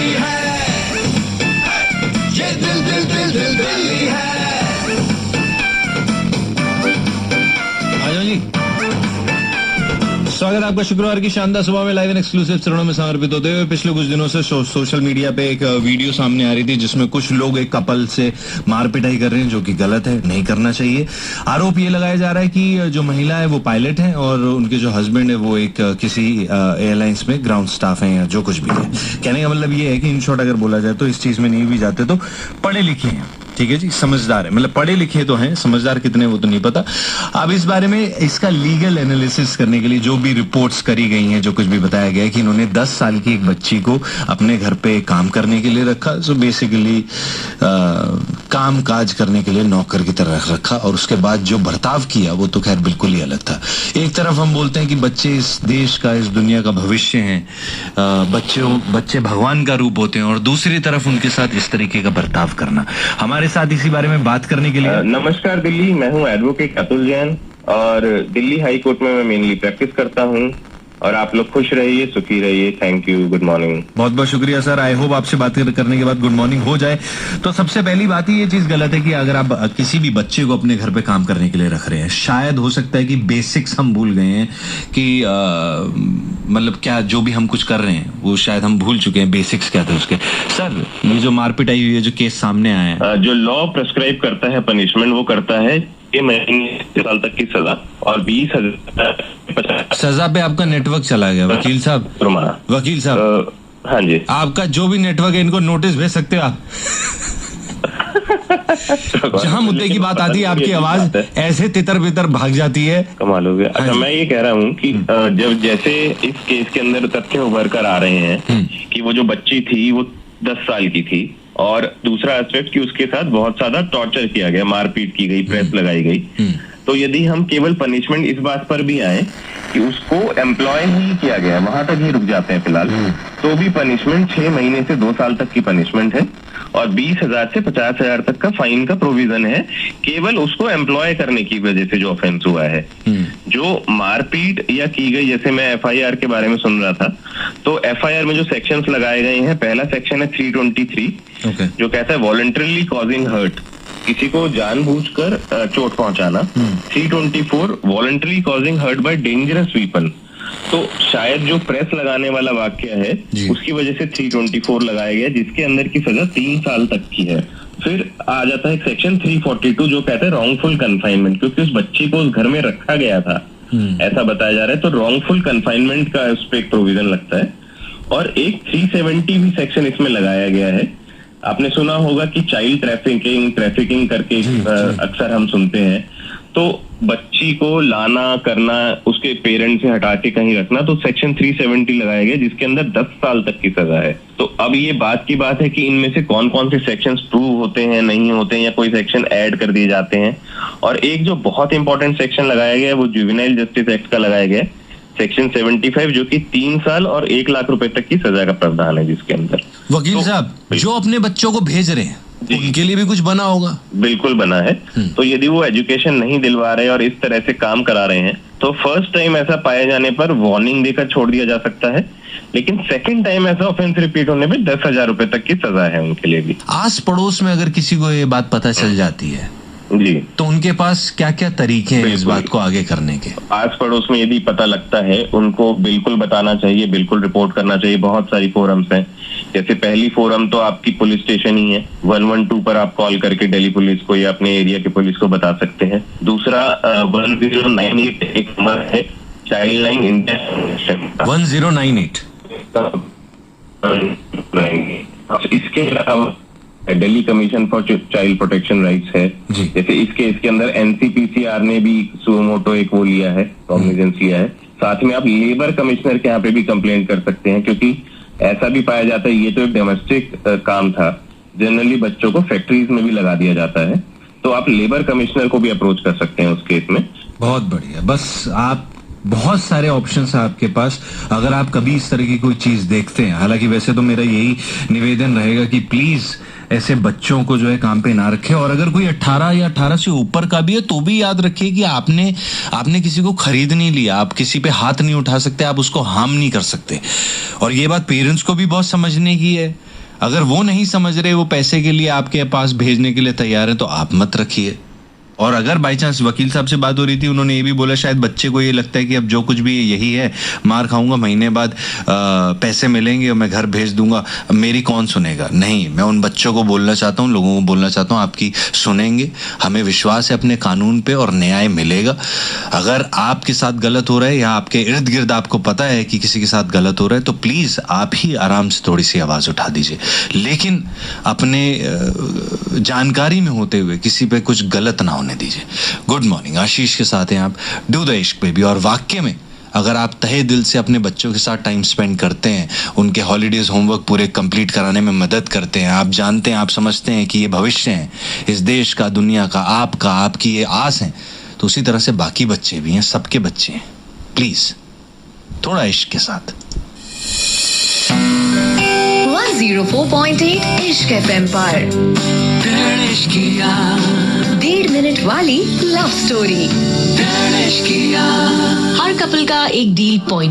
दिल्ली है, ये दिल्ली है। आजा जी, स्वागत है आपका शुक्रवार की शानदार सुबह में लाइव एंड एक्सक्लूसिव चरणों में समर्पित होते हुए। पिछले कुछ दिनों से सोशल मीडिया पे एक वीडियो सामने आ रही थी जिसमें कुछ लोग एक कपल से मार पिटाई कर रहे हैं, जो कि गलत है, नहीं करना चाहिए। आरोप ये लगाया जा रहा है कि जो महिला है वो पायलट है और उनके जो हस्बैंड है वो एक किसी एयरलाइंस में ग्राउंड स्टाफ है या जो कुछ भी है। कहने का मतलब ये है कि इन शॉर्ट अगर बोला जाए तो इस चीज में नहीं भी जाते तो पढ़े लिखे हैं, ठीक है जी, समझदार है। मतलब पढ़े लिखे तो हैं, समझदार कितने वो तो नहीं पता। अब इस बारे में इसका लीगल एनालिसिस करने के लिए जो भी रिपोर्ट्स करी गई हैं, जो कुछ भी बताया गया है कि इन्होंने 10 साल की एक बच्ची को अपने घर पे काम करने के लिए रखा, सो बेसिकली काम काज करने के लिए नौकर की तरह रखा, और उसके बाद जो बर्ताव किया वो तो खैर बिल्कुल ही अलग था। एक तरफ हम बोलते हैं कि बच्चे इस देश का, इस दुनिया का भविष्य हैं, बच्चे भगवान का रूप होते हैं, और दूसरी तरफ उनके साथ इस तरीके का बर्ताव करना। हमारे साथ इसी बारे में बात करने के लिए नमस्कार दिल्ली, मैं हूं एडवोकेट अतुल जैन और दिल्ली हाई कोर्ट में मैं मेनली प्रैक्टिस करता हूं। और आप लोग खुश रहिए, सुखी रहिए। Thank you, good morning. बहुत बहुत शुक्रिया सर। आई होप आपसे बात करने के बाद गुड मॉर्निंग हो जाए। तो सबसे पहली बात ही ये चीज गलत है कि अगर आप किसी भी बच्चे को अपने घर पे काम करने के लिए रख रहे हैं, शायद हो सकता है कि बेसिक्स हम भूल गए हैं कि मतलब क्या जो भी हम कुछ कर रहे हैं वो शायद हम भूल चुके हैं, बेसिक्स क्या थे उसके। सर, ये जो मारपीट आई हुई है, जो केस सामने आया है, जो लॉ प्रेस्क्राइब करता है पनिशमेंट, वो करता है 6 महीने साल तक की सजा और 20,000 सजा पे आपका नेटवर्क चला गया वकील साहब। वकील साहब, हाँ जी, आपका जो भी नेटवर्क है इनको नोटिस भेज सकते हो आप। जहाँ मुद्दे की बात आती है आपकी आवाज ऐसे तितर बितर भाग जाती है, कमाल हो गया। अच्छा, मैं ये कह रहा हूँ कि जब जैसे इस केस के अंदर तथ्य उभर कर आ रहे हैं कि वो जो बच्ची थी वो 10 साल की थी, और दूसरा एस्पेक्ट कि उसके साथ बहुत ज्यादा टॉर्चर किया गया, मारपीट की गई, प्रेस लगाई गई, तो यदि हम केवल पनिशमेंट इस बात पर भी आए कि उसको एम्प्लॉय नहीं किया गया, वहां तक ही रुक जाते हैं फिलहाल, तो भी पनिशमेंट 6 महीने से 2 साल तक की पनिशमेंट है और 20,000 से 50,000 तक का फाइन का प्रोविजन है, केवल उसको एम्प्लॉय करने की वजह से जो ऑफेंस हुआ है। जो मारपीट या की गई, जैसे मैं एफआईआर के बारे में सुन रहा था, तो एफआईआर में जो सेक्शंस लगाए गए हैं, पहला सेक्शन है 323 जो कहता है वॉलंटरली कॉजिंग हर्ट, किसी को जानबूझकर चोट पहुंचाना। 324 voluntary causing hurt by dangerous weapon, तो शायद जो प्रेस लगाने वाला वाक्य है उसकी वजह से 324 लगाया गया, जिसके अंदर की सजा 3 साल तक की है। फिर आ जाता है सेक्शन 342 जो कहता है रॉन्गफुल कन्फाइनमेंट, क्योंकि उस बच्ची को उस घर में रखा गया था ऐसा बताया जा रहा है, तो रॉन्गफुल कन्फाइनमेंट का उस पर एक प्रोविजन लगता है। और एक 370 भी सेक्शन इसमें लगाया गया है। आपने सुना होगा कि चाइल्ड ट्रैफिकिंग करके अक्सर हम सुनते हैं, तो बच्ची को लाना करना, उसके पेरेंट्स से हटा के कहीं रखना, तो सेक्शन 370 लगाया गया जिसके अंदर 10 साल तक की सजा है। तो अब ये बात की बात है कि इनमें से कौन कौन से सेक्शंस प्रूव होते हैं, नहीं होते हैं, या कोई सेक्शन ऐड कर दिए जाते हैं। और एक जो बहुत इंपॉर्टेंट सेक्शन लगाया गया है वो जुवेनाइल जस्टिस एक्ट का लगाया गया है, सेक्शन 75, जो कि 3 साल और 1 लाख रुपए तक की सजा का प्रावधान है जिसके अंदर। वकील साहब, जो अपने बच्चों को भेज रहे हैं उनके लिए भी कुछ बना होगा? बिल्कुल बना है। तो यदि वो एजुकेशन नहीं दिलवा रहे और इस तरह से काम करा रहे हैं, तो फर्स्ट टाइम ऐसा पाए जाने पर वार्निंग देकर छोड़ दिया जा सकता है, लेकिन सेकंड टाइम ऐसा ऑफेंस रिपीट होने पे 10,000 रुपए तक की सजा है उनके लिए भी। आस पड़ोस में अगर किसी को ये बात पता चल जाती है जी, तो उनके पास क्या क्या तरीके हैं इस बात को आगे करने के? आस पड़ोस में यदि पता लगता है, उनको बिल्कुल बताना चाहिए, बिल्कुल रिपोर्ट करना चाहिए। बहुत सारी फोरम्स हैं, जैसे पहली फोरम तो आपकी पुलिस स्टेशन ही है, 112 पर आप कॉल करके दिल्ली पुलिस को या अपने एरिया के पुलिस को बता सकते हैं। दूसरा 1098 एक नंबर है, चाइल्ड लाइन इंडिया 1098। इसके अलावा Delhi commission for child protection rights है, जैसे इसके अंदर एनसीपीसीआर ने भी सुमोटो एक वो लिया है, कॉग्निजेंस लिया है। साथ में आप लेबर कमिश्नर के यहाँ पे भी कंप्लेंट कर सकते हैं, क्योंकि ऐसा भी पाया जाता है, ये तो एक डोमेस्टिक काम था, जनरली बच्चों को फैक्ट्रीज में भी लगा दिया जाता है, तो आप लेबर कमिश्नर को भी अप्रोच कर सकते हैं उस केस में। बहुत बढ़िया। बस आप बहुत सारे ऑप्शंस हैं आपके पास। अगर आप कभी इस तरह की कोई चीज देखते हैं, हालांकि वैसे तो मेरा यही निवेदन रहेगा कि प्लीज ऐसे बच्चों को जो है काम पे ना रखें, और अगर कोई 18 या 18 से ऊपर का भी है तो भी याद रखिए कि आपने किसी को खरीद नहीं लिया, आप किसी पे हाथ नहीं उठा सकते, आप उसको हार्म नहीं कर सकते। और ये बात पेरेंट्स को भी बहुत समझने की है। अगर वो नहीं समझ रहे, वो पैसे के लिए आपके पास भेजने के लिए तैयार है, तो आप मत रखिए। और अगर बाई चांस वकील साहब से बात हो रही थी, उन्होंने ये भी बोला शायद बच्चे को ये लगता है कि अब जो कुछ भी यही है, मार खाऊंगा, महीने बाद पैसे मिलेंगे और मैं घर भेज दूंगा, मेरी कौन सुनेगा। नहीं, मैं उन बच्चों को बोलना चाहता हूँ, लोगों को बोलना चाहता हूँ, आपकी सुनेंगे। हमें विश्वास है अपने कानून पे और न्याय मिलेगा। अगर आपके साथ गलत हो रहा है या आपके इर्द गिर्द आपको पता है कि किसी के साथ गलत हो रहा है, तो प्लीज आप ही आराम से थोड़ी सी आवाज उठा दीजिए, लेकिन अपने जानकारी में होते हुए किसी पे कुछ गलत ना होने दीजिए। गुड मॉर्निंग, आशीष के साथ हैं आप डू द इश्क बेबी। और वाक्य में अगर आप तहे दिल से अपने बच्चों के साथ टाइम स्पेंड करते हैं, उनके हॉलीडेज होमवर्क पूरे कंप्लीट कराने में मदद करते हैं, आप जानते हैं, आप समझते हैं कि ये भविष्य है इस देश का, दुनिया का, आपकी ये आस है, तो उसी तरह से बाकी बच्चे भी हैं, सबके बच्चे हैं। प्लीज थोड़ा इश्क के साथ। 104.8 इश्क FM पर 1.5 मिनट वाली लव स्टोरी। हर कपल का एक डील पॉइंट